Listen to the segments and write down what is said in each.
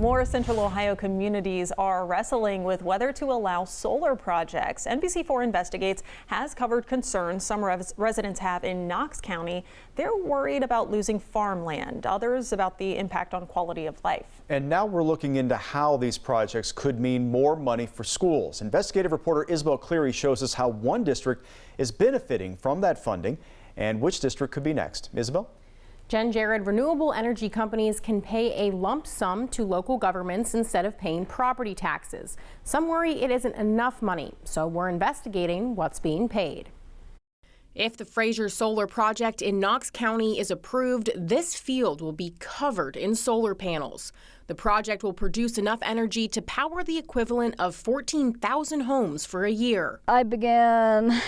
More Central Ohio communities are wrestling with whether to allow solar projects. NBC4 Investigates has covered concerns some residents have in Knox County. They're worried about losing farmland, others about the impact on quality of life. And now we're looking into how these projects could mean more money for schools. Investigative reporter Isabel Cleary shows us how one district is benefiting from that funding and which district could be next. Isabel? Jen, Jared, renewable energy companies can pay a lump sum to local governments instead of paying property taxes. Some worry it isn't enough money, so we're investigating what's being paid. If the Fraser Solar project in Knox County is approved, this field will be covered in solar panels. The project will produce enough energy to power the equivalent of 14,000 homes for a year. I began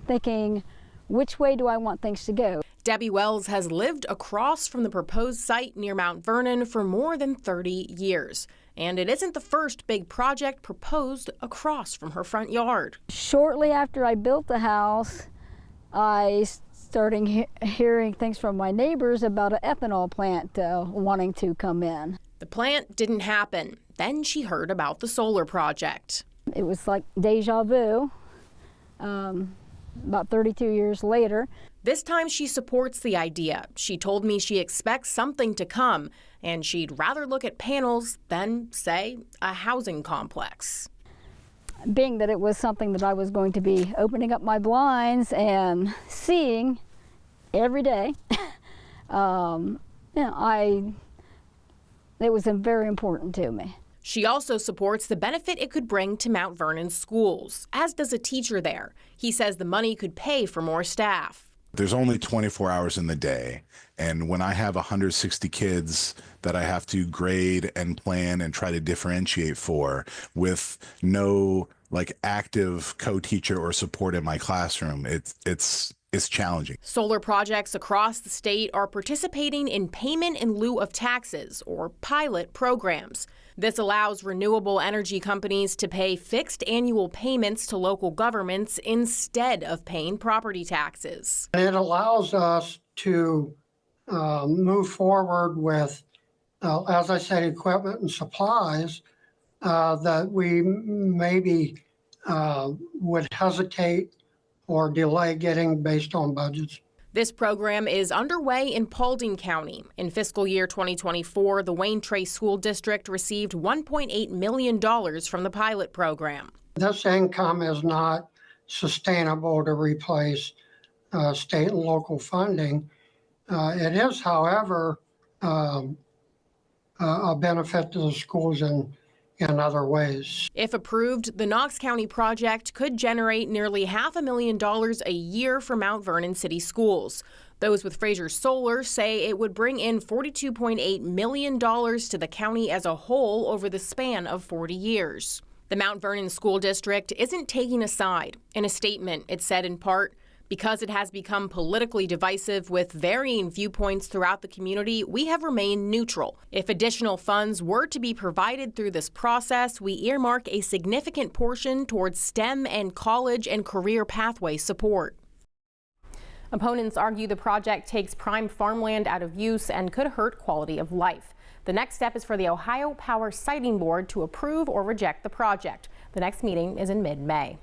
thinking, which way do I want things to go? Debbie Wells has lived across from the proposed site near Mount Vernon for more than 30 years. And it isn't the first big project proposed across from her front yard. Shortly after I built the house, I started hearing things from my neighbors about an ethanol plant wanting to come in. The plant didn't happen. Then she heard about the solar project. It was like deja vu. About 32 years later. This time she supports the idea. She told me she expects something to come, and she'd rather look at panels than, say, a housing complex. Being that it was something that I was going to be opening up my blinds and seeing every day, it was very important to me. She also supports the benefit it could bring to Mount Vernon schools, as does a teacher there. He says the money could pay for more staff. There's only 24 hours in the day, and when I have 160 kids that I have to grade and plan and try to differentiate for with no active co-teacher or support in my classroom, it's challenging. Solar projects across the state are participating in payment in lieu of taxes, or pilot programs. This allows renewable energy companies to pay fixed annual payments to local governments instead of paying property taxes. It allows us to move forward with, as I said, equipment and supplies that we maybe would hesitate or delay getting based on budgets. This program is underway in Paulding County. In fiscal year 2024, the Wayne Trace School District received $1.8 million from the pilot program. This income is not sustainable to replace state and local funding. It is, however, a benefit to the schools in other ways. If approved, the Knox County project could generate nearly $500,000 a year for Mount Vernon City Schools. Those with Fraser Solar say it would bring in $42.8 million to the county as a whole over the span of 40 years. The Mount Vernon School District isn't taking a side. In a statement, it said in part, "Because it has become politically divisive with varying viewpoints throughout the community, we have remained neutral. If additional funds were to be provided through this process, we earmark a significant portion towards STEM and college and career pathway support." Opponents argue the project takes prime farmland out of use and could hurt quality of life. The next step is for the Ohio Power Siting Board to approve or reject the project. The next meeting is in mid-May.